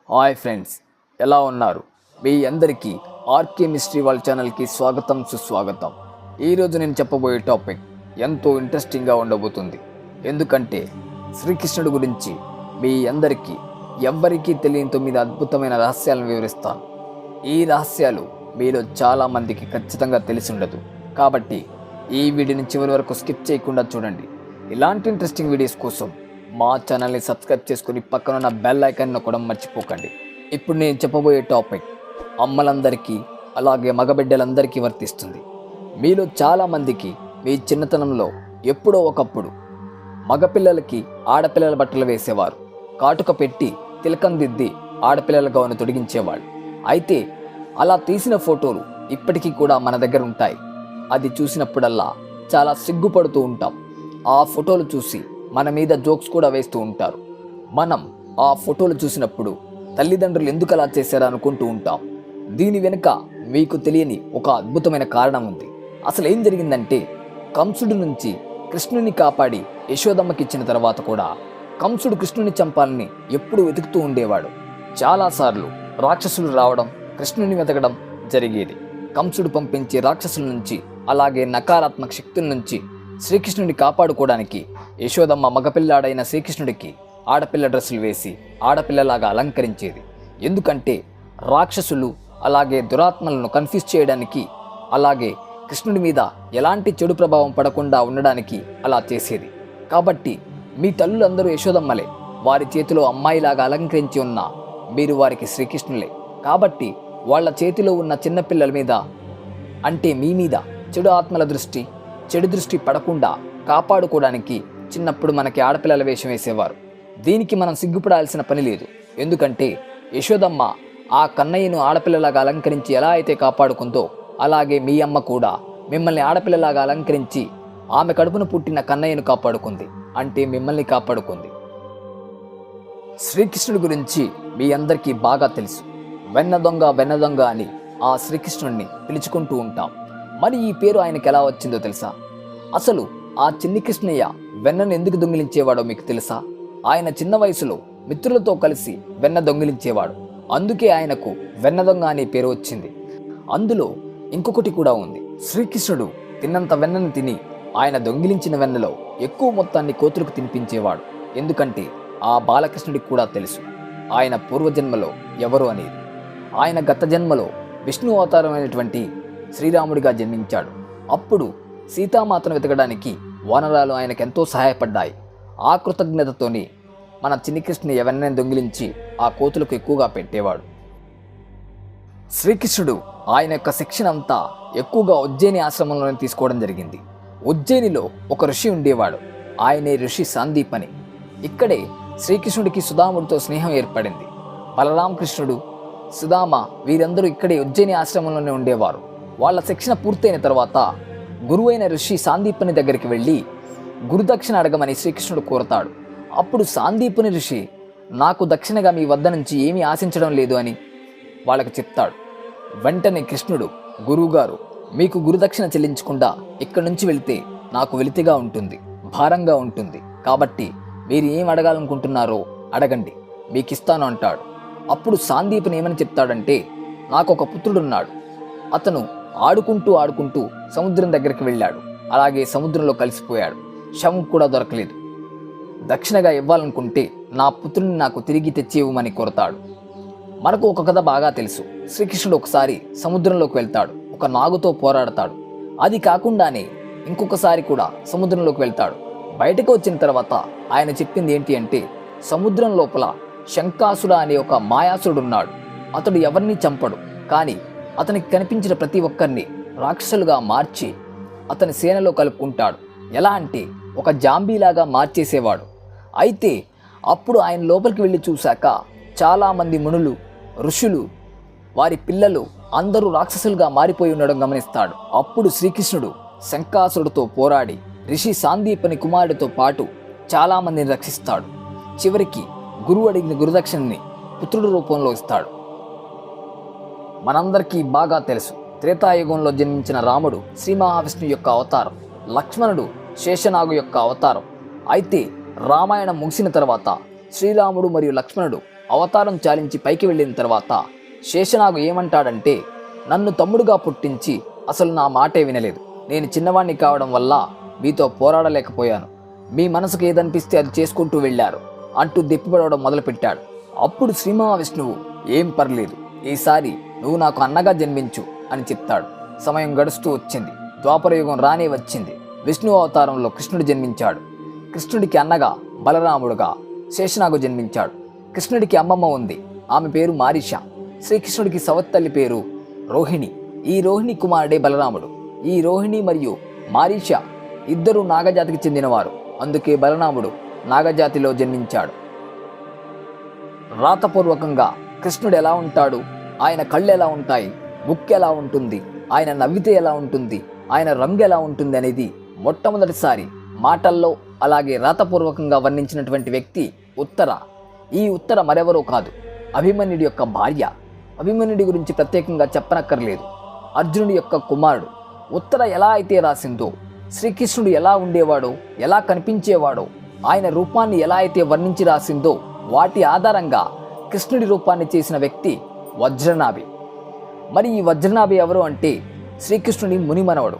Hi friends, ఎలా ఉన్నారు? మీ అందరికీ ఆర్కే మిస్టరీ వాళ్ళ ఛానల్కి స్వాగతం, సుస్వాగతం. ఈరోజు నేను చెప్పబోయే టాపిక్ ఎంతో ఇంట్రెస్టింగ్గా ఉండబోతుంది. ఎందుకంటే శ్రీకృష్ణుడి గురించి మీ అందరికీ ఎవ్వరికీ తెలియని 9 అద్భుతమైన రహస్యాలను వివరిస్తాను. ఈ రహస్యాలు మీలో చాలామందికి ఖచ్చితంగా తెలిసి ఉండదు. కాబట్టి ఈ వీడియోని చివరి వరకు స్కిప్ చేయకుండా చూడండి. ఇలాంటి ఇంట్రెస్టింగ్ వీడియోస్ కోసం మా ఛానల్ని సబ్స్క్రైబ్ చేసుకుని పక్కనున్న బెల్ ఐకాన్ నొక్కడం మర్చిపోకండి. ఇప్పుడు నేను చెప్పబోయే టాపిక్ అమ్మలందరికీ అలాగే మగబిడ్డలందరికీ వర్తిస్తుంది. మీలో చాలామందికి మీ చిన్నతనంలో ఎప్పుడో ఒకప్పుడు మగపిల్లలకి ఆడపిల్లల బట్టలు వేసేవారు. కాటుక పెట్టి తిలకం దిద్ది ఆడపిల్లల గౌను తొడిగించేవాళ్ళు. అయితే అలా తీసిన ఫోటోలు ఇప్పటికీ కూడా మన దగ్గర ఉంటాయి. అది చూసినప్పుడల్లా చాలా సిగ్గుపడుతూ ఉంటాం. ఆ ఫోటోలు చూసి మన మీద జోక్స్ కూడా వేస్తూ ఉంటారు. మనం ఆ ఫోటోలు చూసినప్పుడు తల్లిదండ్రులు ఎందుకు అలా చేశారా అనుకుంటూ ఉంటాం. దీని వెనుక మీకు తెలియని ఒక అద్భుతమైన కారణం ఉంది. అసలు ఏం జరిగిందంటే, కంసుడి నుంచి కృష్ణుని కాపాడి యశోదమ్మకి ఇచ్చిన తర్వాత కూడా కంసుడు కృష్ణుని చంపాలని ఎప్పుడూ వెతుకుతూ ఉండేవాడు. చాలాసార్లు రాక్షసులు రావడం, కృష్ణుని వెతకడం జరిగేది. కంసుడు పంపించే రాక్షసుల నుంచి అలాగే నకారాత్మక శక్తుల నుంచి శ్రీకృష్ణుని కాపాడుకోవడానికి యశోదమ్మ మగపిల్లాడైన శ్రీకృష్ణుడికి ఆడపిల్ల డ్రెస్సులు వేసి ఆడపిల్లలాగా అలంకరించేది. ఎందుకంటే రాక్షసులు అలాగే దురాత్మలను కన్ఫ్యూజ్ చేయడానికి, అలాగే కృష్ణుడి మీద ఎలాంటి చెడు ప్రభావం పడకుండా ఉండడానికి అలా చేసేది. కాబట్టి మీ తల్లులందరూ యశోదమ్మలే. వారి చేతిలో అమ్మాయిలాగా అలంకరించి ఉన్న మీరు వారికి శ్రీకృష్ణులే. కాబట్టి వాళ్ళ చేతిలో ఉన్న చిన్నపిల్లల మీద, అంటే మీ మీద చెడు ఆత్మల దృష్టి, చెడు దృష్టి పడకుండా కాపాడుకోవడానికి చిన్నప్పుడు మనకి ఆడపిల్లల వేషం వేసేవారు. దీనికి మనం సిగ్గుపడాల్సిన పని లేదు. ఎందుకంటే యశోదమ్మ ఆ కన్నయ్యను ఆడపిల్లలాగా అలంకరించి ఎలా అయితే కాపాడుకుందో, అలాగే మీ అమ్మ కూడా మిమ్మల్ని ఆడపిల్లలాగా అలంకరించి ఆమె కడుపున పుట్టిన కన్నయ్యను కాపాడుకుంది, అంటే మిమ్మల్ని కాపాడుకుంది. శ్రీకృష్ణుడి గురించి మీ అందరికీ బాగా తెలుసు. వెన్న దొంగ వెన్న దొంగ అని ఆ శ్రీకృష్ణుడిని పిలుచుకుంటూ ఉంటాం. మరి ఈ పేరు ఆయనకి ఎలా వచ్చిందో తెలుసా? అసలు ఆ చిన్ని కృష్ణయ్య వెన్నను ఎందుకు దొంగిలించేవాడో మీకు తెలుసా? ఆయన చిన్న వయసులో మిత్రులతో కలిసి వెన్న దొంగిలించేవాడు. అందుకే ఆయనకు వెన్న దొంగ అనే పేరు వచ్చింది. అందులో ఇంకొకటి కూడా ఉంది. శ్రీకృష్ణుడు తిన్నంత వెన్నను తిని ఆయన దొంగిలించిన వెన్నలో ఎక్కువ మొత్తాన్ని కోతులకు తినిపించేవాడు. ఎందుకంటే ఆ బాలకృష్ణుడికి కూడా తెలుసు ఆయన పూర్వజన్మలో ఎవరు అనేది. ఆయన గత జన్మలో విష్ణు అవతారమైనటువంటి శ్రీరాముడిగా జన్మించాడు. అప్పుడు సీతామాతను వెతకడానికి వానరాలు ఆయనకెంతో సహాయపడ్డాయి. ఆ కృతజ్ఞతతోని మన చిన్ని కృష్ణుని ఎవరినైనా దొంగిలించి ఆ కోతులకు ఎక్కువగా పెట్టేవాడు. శ్రీకృష్ణుడు ఆయన యొక్క శిక్షణ అంతా ఎక్కువగా ఉజ్జయిని ఆశ్రమంలోనే తీసుకోవడం జరిగింది. ఉజ్జయినిలో ఒక ఋషి ఉండేవాడు. ఆయనే ఋషి సాందీపని. ఇక్కడే శ్రీకృష్ణుడికి సుధాముడితో స్నేహం ఏర్పడింది. బలరామకృష్ణుడు, సుధామ వీరందరూ ఇక్కడే ఉజ్జయిని ఆశ్రమంలోనే ఉండేవారు. వాళ్ళ శిక్షణ పూర్తయిన తర్వాత గురువైన ఋషి సాందీపని దగ్గరికి వెళ్ళి గురుదక్షిణ అడగమని శ్రీకృష్ణుడు కోరతాడు. అప్పుడు సాందీపని ఋషి, నాకు దక్షిణగా మీ వద్ద నుంచి ఏమీ ఆశించడం లేదు అని వాళ్ళకి చెప్తాడు. వెంటనే కృష్ణుడు, గురువుగారు, మీకు గురుదక్షిణ చెల్లించకుండా ఇక్కడి నుంచి వెళితే నాకు వెలితిగా ఉంటుంది, భారంగా ఉంటుంది. కాబట్టి మీరు ఏం అడగాలనుకుంటున్నారో అడగండి, మీకు ఇస్తాను అంటాడు. అప్పుడు సాందీపని ఏమని చెప్తాడంటే, నాకు ఒక పుత్రుడున్నాడు. అతను ఆడుకుంటూ సముద్రం దగ్గరికి వెళ్ళాడు. అలాగే సముద్రంలో కలిసిపోయాడు. శవం కూడా దొరకలేదు. దక్షిణగా ఇవ్వాలనుకుంటే నా పుత్రుని నాకు తిరిగి తెచ్చి ఇవ్వమని కోరతాడు. మనకు ఒక కథ బాగా తెలుసు. శ్రీకృష్ణుడు ఒకసారి సముద్రంలోకి వెళ్తాడు. ఒక నాగుతో పోరాడతాడు. అది కాకుండానే ఇంకొకసారి కూడా సముద్రంలోకి వెళ్తాడు. బయటకు వచ్చిన తర్వాత ఆయన చెప్పింది ఏంటి అంటే, సముద్రం లోపల శంకాసుర అనే ఒక మాయాసురుడు ఉన్నాడు. అతడు ఎవరిని చంపడు, కానీ అతనికి కనిపించిన ప్రతి ఒక్కరిని రాక్షసులుగా మార్చి అతని సేనలో కలుపుకుంటాడు. ఎలా అంటే ఒక జాంబీలాగా మార్చేసేవాడు. అయితే అప్పుడు ఆయన లోపలికి వెళ్ళి చూశాక చాలామంది మునులు, ఋషులు, వారి పిల్లలు అందరూ రాక్షసులుగా మారిపోయి ఉండడం గమనిస్తాడు. అప్పుడు శ్రీకృష్ణుడు శంకాసురుడితో పోరాడి ఋషి సాందీపని కుమారుడితో పాటు చాలామందిని రక్షిస్తాడు. చివరికి గురువు అడిగిన గురుదక్షిణని పుత్రుడి రూపంలో ఇస్తాడు. మనందరికీ బాగా తెలుసు, త్రేతాయుగంలో జన్మించిన రాముడు శ్రీ మహావిష్ణువు యొక్క అవతారం, లక్ష్మణుడు శేషనాగు యొక్క అవతారం. అయితే రామాయణం ముగిసిన తర్వాత శ్రీరాముడు మరియు లక్ష్మణుడు అవతారం చాలించి పైకి వెళ్ళిన తర్వాత శేషనాగు ఏమంటాడంటే, నన్ను తమ్ముడుగా పుట్టించి అసలు నా మాటే వినలేదు. నేను చిన్నవాణ్ణి కావడం వల్ల మీతో పోరాడలేకపోయాను. మీ మనసుకు ఏదనిపిస్తే అది చేసుకుంటూ వెళ్ళారు అంటూ దెప్పిపడవడం మొదలుపెట్టాడు. అప్పుడు శ్రీ మహావిష్ణువు, ఏం పర్లేదు, ఈసారి నువ్వు నాకు అన్నగా జన్మించు అని చెప్తాడు. సమయం గడుస్తూ వచ్చింది. ద్వాపరయుగం రానే వచ్చింది. విష్ణు అవతారంలో కృష్ణుడు జన్మించాడు. కృష్ణుడికి అన్నగా బలరాముడుగా శేషనాగు జన్మించాడు. కృష్ణుడికి అమ్మమ్మ ఉంది. ఆమె పేరు మారీష. శ్రీకృష్ణుడికి సవత్తల్లి పేరు రోహిణి. ఈ రోహిణి కుమారుడే బలరాముడు. ఈ రోహిణి మరియు మారీష ఇద్దరు నాగజాతికి చెందినవారు. అందుకే బలరాముడు నాగజాతిలో జన్మించాడు. రాతపూర్వకంగా కృష్ణుడు ఎలా ఉంటాడు, ఆయన కళ్ళు ఎలా ఉంటాయి, ముక్కు ఎలా ఉంటుంది, ఆయన నవ్వితే ఎలా ఉంటుంది, ఆయన రంగు ఎలా ఉంటుంది అనేది మొట్టమొదటిసారి మాటల్లో అలాగే రాతపూర్వకంగా వర్ణించినటువంటి వ్యక్తి ఉత్తర. ఈ ఉత్తర మరెవరో కాదు, అభిమన్యుడి యొక్క భార్య. అభిమన్యుడి గురించి ప్రత్యేకంగా చెప్పనక్కర్లేదు. అర్జునుడి యొక్క కుమారుడు. ఉత్తర ఎలా అయితే రాసిందో, శ్రీకృష్ణుడు ఎలా ఉండేవాడో, ఎలా కనిపించేవాడో, ఆయన రూపాన్ని ఎలా అయితే వర్ణించి రాసిందో, వాటి ఆధారంగా కృష్ణుడి రూపాన్ని చేసిన వ్యక్తి వజ్రనాభి. మరి ఈ వజ్రనాభి ఎవరు అంటే శ్రీకృష్ణుడి మునిమనవడు.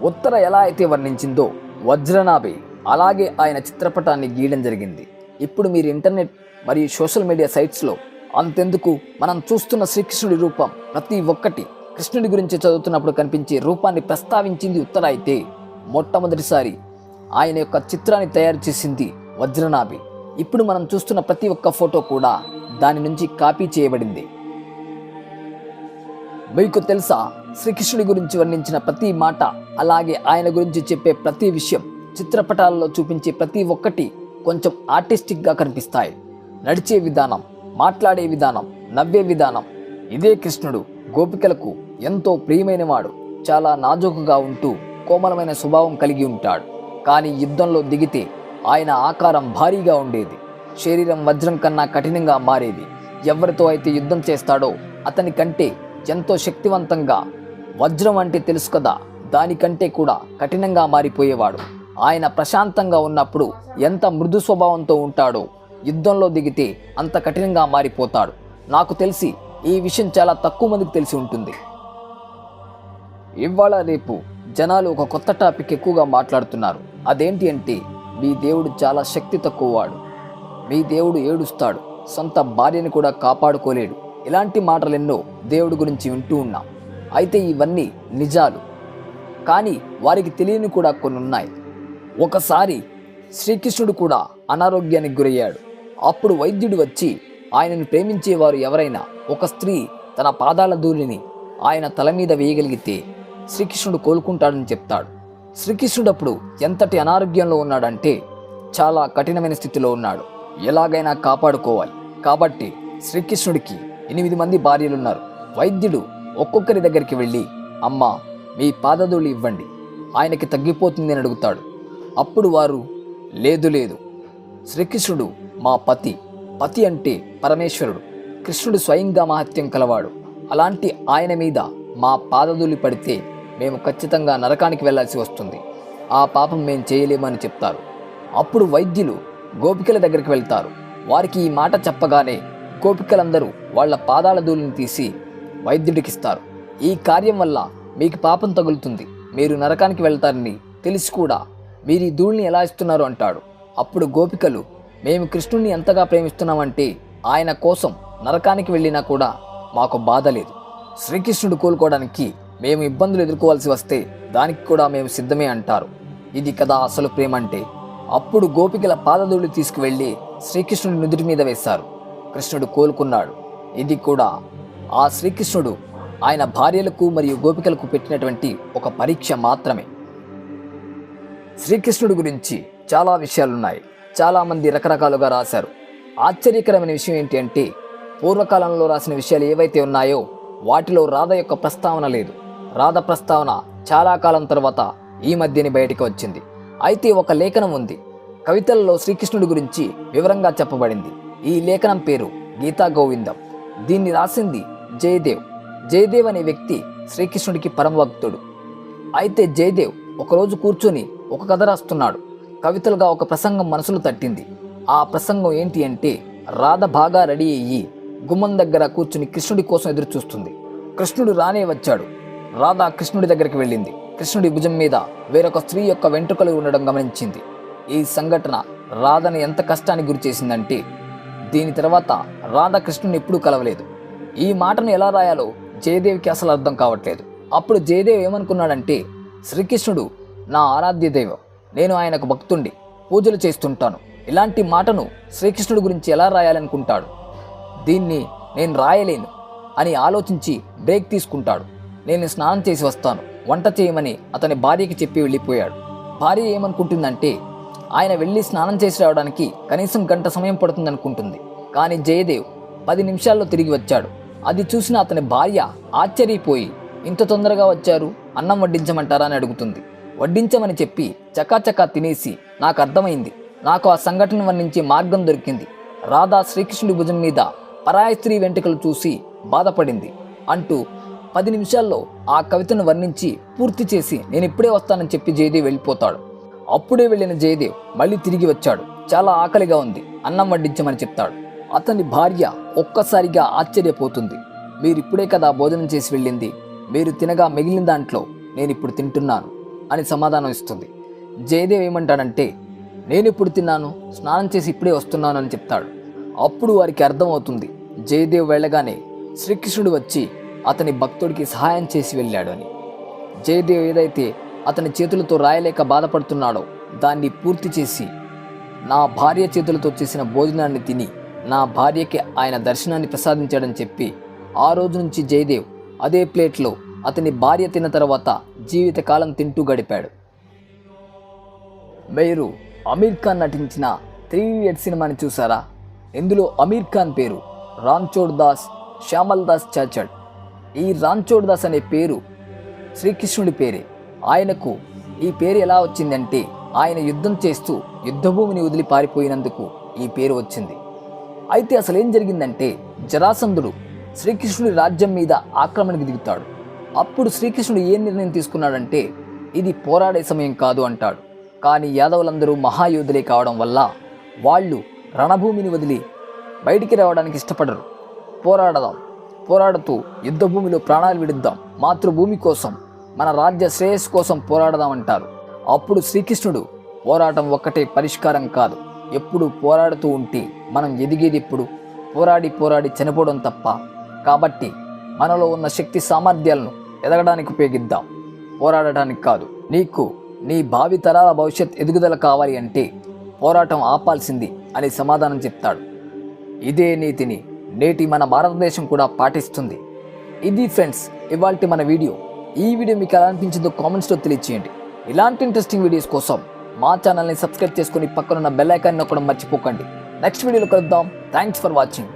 ఉత్తర ఎలా అయితే వర్ణించిందో వజ్రనాభి అలాగే ఆయన చిత్రపటాన్ని గీయడం జరిగింది. ఇప్పుడు మీరు ఇంటర్నెట్ మరియు సోషల్ మీడియా సైట్స్లో అంతెందుకు మనం చూస్తున్న శ్రీకృష్ణుడి రూపం ప్రతి ఒక్కటి కృష్ణుడి గురించి చదువుతున్నప్పుడు కనిపించే రూపాన్ని ప్రస్తావించింది ఉత్తర అయితే, మొట్టమొదటిసారి ఆయన యొక్క చిత్రాన్ని తయారు చేసింది వజ్రనాభి. ఇప్పుడు మనం చూస్తున్న ప్రతి ఒక్క ఫోటో కూడా దాని నుంచి కాపీ చేయబడింది. మీకు తెలుసా, శ్రీకృష్ణుడి గురించి వర్ణించిన ప్రతి మాట అలాగే ఆయన గురించి చెప్పే ప్రతి విషయం చిత్రపటాలలో చూపించే ప్రతి ఒక్కటి కొంచెం ఆర్టిస్టిక్గా కనిపిస్తాయి. నడిచే విధానం, మాట్లాడే విధానం, నవ్వే విధానం. ఇదే కృష్ణుడు గోపికలకు ఎంతో ప్రియమైనవాడు. చాలా నాజూకుగా ఉంటూ కోమలమైన స్వభావం కలిగి ఉంటాడు. కానీ యుద్ధంలో దిగితే ఆయన ఆకారం భారీగా ఉండేది. శరీరం వజ్రం కన్నా కఠినంగా మారేది. ఎవరితో అయితే యుద్ధం చేస్తాడో అతని కంటే ఎంతో శక్తివంతంగా, వజ్రం అంటే తెలుసు కదా, దానికంటే కూడా కఠినంగా మారిపోయేవాడు. ఆయన ప్రశాంతంగా ఉన్నప్పుడు ఎంత మృదు స్వభావంతో ఉంటాడో, యుద్ధంలో దిగితే అంత కఠినంగా మారిపోతాడు. నాకు తెలిసి ఈ విషయం చాలా తక్కువ మందికి తెలిసి ఉంటుంది. ఇవాళ రేపు జనాలు ఒక కొత్త టాపిక్ ఎక్కువగా మాట్లాడుతున్నారు. అదేంటి అంటే, మీ దేవుడు చాలా శక్తి తక్కువవాడు, మీ దేవుడు ఏడుస్తాడు, సొంత భార్యని కూడా కాపాడుకోలేడు. ఇలాంటి మాటలెన్నో దేవుడి గురించి వింటూ ఉన్నాం. అయితే ఇవన్నీ నిజాలు, కానీ వారికి తెలియని కూడా కొన్ని ఉన్నాయి. ఒకసారి శ్రీకృష్ణుడు కూడా అనారోగ్యానికి గురయ్యాడు. అప్పుడు వైద్యుడు వచ్చి, ఆయనను ప్రేమించేవారు ఎవరైనా ఒక స్త్రీ తన పాదాల ధూళిని ఆయన తల మీద వేయగలిగితే శ్రీకృష్ణుడు కోలుకుంటాడని చెప్తాడు. శ్రీకృష్ణుడు అప్పుడు ఎంతటి అనారోగ్యంలో ఉన్నాడంటే చాలా కఠినమైన స్థితిలో ఉన్నాడు. ఎలాగైనా కాపాడుకోవాలి కాబట్టి శ్రీకృష్ణుడికి 8 మంది భార్యలున్నారు. వైద్యుడు ఒక్కొక్కరి దగ్గరికి వెళ్ళి, అమ్మ, మీ పాదధూళి ఇవ్వండి, ఆయనకి తగ్గిపోతుంది అని అడుగుతాడు. అప్పుడు వారు, లేదు లేదు, శ్రీకృష్ణుడు మా పతి. పతి అంటే పరమేశ్వరుడు. కృష్ణుడు స్వయంగా మహత్యం కలవాడు. అలాంటి ఆయన మీద మా పాదధూళి పడితే మేము ఖచ్చితంగా నరకానికి వెళ్లాల్సి వస్తుంది. ఆ పాపం మేము చేయలేమని చెప్తారు. అప్పుడు వైద్యులు గోపికల దగ్గరికి వెళ్తారు. వారికి ఈ మాట చెప్పగానే గోపికలందరూ వాళ్ళ పాదాల ధూళిని తీసి వైద్యుడికిస్తారు. ఈ కార్యం వల్ల మీకు పాపం తగులుతుంది, మీరు నరకానికి వెళ్తారని తెలిసి కూడా మీరు ఈ ధూళిని ఎలా ఇస్తున్నారు అంటాడు. అప్పుడు గోపికలు, మేము కృష్ణుడిని ఎంతగా ప్రేమిస్తున్నామంటే ఆయన కోసం నరకానికి వెళ్ళినా కూడా మాకు బాధ లేదు. శ్రీకృష్ణుడు కోలుకోవడానికి మేము ఇబ్బందులు ఎదుర్కోవాల్సి వస్తే దానికి కూడా మేము సిద్ధమే అంటారు. ఇది కదా అసలు ప్రేమ అంటే. అప్పుడు గోపికల పాదధూళి తీసుకువెళ్ళి శ్రీకృష్ణుడి నుదుటి మీద వేశారు. కృష్ణుడు కోలుకున్నాడు. ఇది కూడా ఆ శ్రీకృష్ణుడు ఆయన భార్యలకు మరియు గోపికలకు పెట్టినటువంటి ఒక పరీక్ష మాత్రమే. శ్రీకృష్ణుడి గురించి చాలా విషయాలున్నాయి. చాలామంది రకరకాలుగా రాశారు. ఆశ్చర్యకరమైన విషయం ఏంటి అంటే, పూర్వకాలంలో రాసిన విషయాలు ఏవైతే ఉన్నాయో వాటిలో రాధ యొక్క ప్రస్తావన లేదు. రాధ ప్రస్తావన చాలా కాలం తర్వాత ఈ మధ్యని బయటికి వచ్చింది. అయితే ఒక లేఖనం ఉంది. కవితలలో శ్రీకృష్ణుడి గురించి వివరంగా చెప్పబడింది. ఈ లేఖనం పేరు గీతా గోవిందం. దీన్ని రాసింది జయదేవ్. జయదేవ్ అనే వ్యక్తి శ్రీకృష్ణుడికి పరమభక్తుడు. అయితే జయదేవ్ ఒకరోజు కూర్చొని ఒక కథ రాస్తున్నాడు. కవితలుగా ఒక ప్రసంగం మనసులో తట్టింది. ఆ ప్రసంగం ఏంటి అంటే, రాధ బాగా రెడీ అయ్యి గుమ్మం దగ్గర కూర్చుని కృష్ణుడి కోసం ఎదురు చూస్తుంది. కృష్ణుడు రానే వచ్చాడు. రాధ కృష్ణుడి దగ్గరికి వెళ్ళింది. కృష్ణుడి భుజం మీద వేరొక స్త్రీ యొక్క వెంట్రుకలు ఉండడం గమనించింది. ఈ సంఘటన రాధని ఎంత కష్టానికి గురి చేసిందంటే దీని తర్వాత రాధ కృష్ణుని ఎప్పుడూ కలవలేదు. ఈ మాటను ఎలా రాయాలో జయదేవికి అసలు అర్థం కావట్లేదు. అప్పుడు జయదేవ్ ఏమనుకున్నాడంటే, శ్రీకృష్ణుడు నా ఆరాధ్య దైవం, నేను ఆయనకు భక్తుండి పూజలు చేస్తుంటాను, ఇలాంటి మాటను శ్రీకృష్ణుడి గురించి ఎలా రాయాలనుకుంటాడు, దీన్ని నేను రాయలేను అని ఆలోచించి బ్రేక్ తీసుకుంటాడు. నేను స్నానం చేసి వస్తాను, వంట చేయమని అతని భార్యకి చెప్పి వెళ్ళిపోయాడు. భార్య ఏమనుకుంటుందంటే ఆయన వెళ్ళి స్నానం చేసి రావడానికి కనీసం గంట సమయం పడుతుందనుకుంటుంది. కానీ జయదేవ్ 10 నిమిషాల్లో తిరిగి వచ్చాడు. అది చూసిన అతని భార్య ఆశ్చర్యపోయి, ఇంత తొందరగా వచ్చారు, అన్నం వడ్డించమంటారా అని అడుగుతుంది. వడ్డించమని చెప్పి చకాచకా తినేసి, నాకు అర్థమైంది, నాకు ఆ సంఘటన వర్ణించే మార్గం దొరికింది, రాధా శ్రీకృష్ణుడి భుజం మీద పరాయి స్త్రీ వెంట్రుకలు చూసి బాధపడింది అంటూ 10 నిమిషాల్లో ఆ కవితను వర్ణించి పూర్తి చేసి నేను ఇప్పుడే వస్తానని చెప్పి జయదేవ్ వెళ్ళిపోతాడు. అప్పుడే వెళ్ళిన జయదేవ్ మళ్ళీ తిరిగి వచ్చాడు. చాలా ఆకలిగా ఉంది, అన్నం వడ్డించమని చెప్తాడు. అతని భార్య ఒక్కసారిగా ఆశ్చర్యపోతుంది. మీరు ఇప్పుడే కదా భోజనం చేసి వెళ్ళింది, మీరు తినగా మిగిలిన దాంట్లో నేను ఇప్పుడు తింటున్నాను అని సమాధానం ఇస్తుంది. జయదేవ్ ఏమంటాడంటే, నేను ఇప్పుడు తిన్నాను, స్నానం చేసి ఇప్పుడే వస్తున్నాను అని చెప్తాడు. అప్పుడు వారికి అర్థమవుతుంది జయదేవ్ వెళ్ళగానే శ్రీకృష్ణుడు వచ్చి అతని భక్తుడికి సహాయం చేసి వెళ్ళాడు అని. జయదేవ్ ఏదైతే అతని చేతులతో రాయలేక బాధపడుతున్నాడో దాన్ని పూర్తి చేసి నా భార్య చేతులతో చేసిన భోజనాన్ని తిని నా భార్యకి ఆయన దర్శనాన్ని ప్రసాదించాడని చెప్పి ఆ రోజు నుంచి జయదేవ్ అదే ప్లేట్లో అతని భార్య తిన్న తర్వాత జీవితకాలం తింటూ గడిపాడు. మీరు అమీర్ ఖాన్ నటించిన 3 Idiots సినిమాని చూసారా? ఇందులో అమీర్ ఖాన్ పేరు రాంచోడ్ దాస్ శ్యామల్ దాస్ చాచడ్. ఈ రాంచోడ్ దాస్ అనే పేరు శ్రీకృష్ణుడి పేరే. ఆయనకు ఈ పేరు ఎలా వచ్చిందంటే ఆయన యుద్ధం చేస్తూ యుద్ధభూమిని వదిలి పారిపోయినందుకు ఈ పేరు వచ్చింది. అయితే అసలు ఏం జరిగిందంటే జరాసంధుడు శ్రీకృష్ణుడి రాజ్యం మీద ఆక్రమణకు దిగుతాడు. అప్పుడు శ్రీకృష్ణుడు ఏ నిర్ణయం తీసుకున్నాడంటే ఇది పోరాడే సమయం కాదు అంటాడు. కానీ యాదవులందరూ మహాయోధులే కావడం వల్ల వాళ్ళు రణభూమిని వదిలి బయటికి రావడానికి ఇష్టపడరు. పోరాడుతూ యుద్ధభూమిలో ప్రాణాలు విడుద్దాం, మాతృభూమి కోసం, మన రాజ్య శ్రేయస్సు కోసం పోరాడదామంటారు. అప్పుడు శ్రీకృష్ణుడు పోరాటం ఒక్కటే పరిష్కారం కాదు, ఎప్పుడు పోరాడుతూ ఉంటే మనం ఎదిగేది ఎప్పుడు పోరాడి చనిపోవడం తప్ప. కాబట్టి మనలో ఉన్న శక్తి సామర్థ్యాలను ఎదగడానికి ఉపయోగిద్దాం, పోరాడటానికి కాదు. నీకు నీ భావి తరాల భవిష్యత్ ఎదుగుదల కావాలి అంటే పోరాటం ఆపాల్సింది అని సమాధానం చెప్తాడు. ఇదే నీతిని నేటి మన భారతదేశం కూడా పాటిస్తుంది. ఇది ఫ్రెండ్స్ ఇవాల్టి మన వీడియో. ఈ వీడియో మీకు ఎలా అనిపించిందో కామెంట్స్లో తెలియచేయండి. ఇలాంటి ఇంట్రెస్టింగ్ వీడియోస్ కోసం మా ఛానల్ని సబ్స్క్రైబ్ చేసుకొని పక్కనున్న బెల్ ఐకాన్ నొక్కడం మర్చిపోకండి. నెక్స్ట్ వీడియోలో కలుద్దాం. Thanks for watching.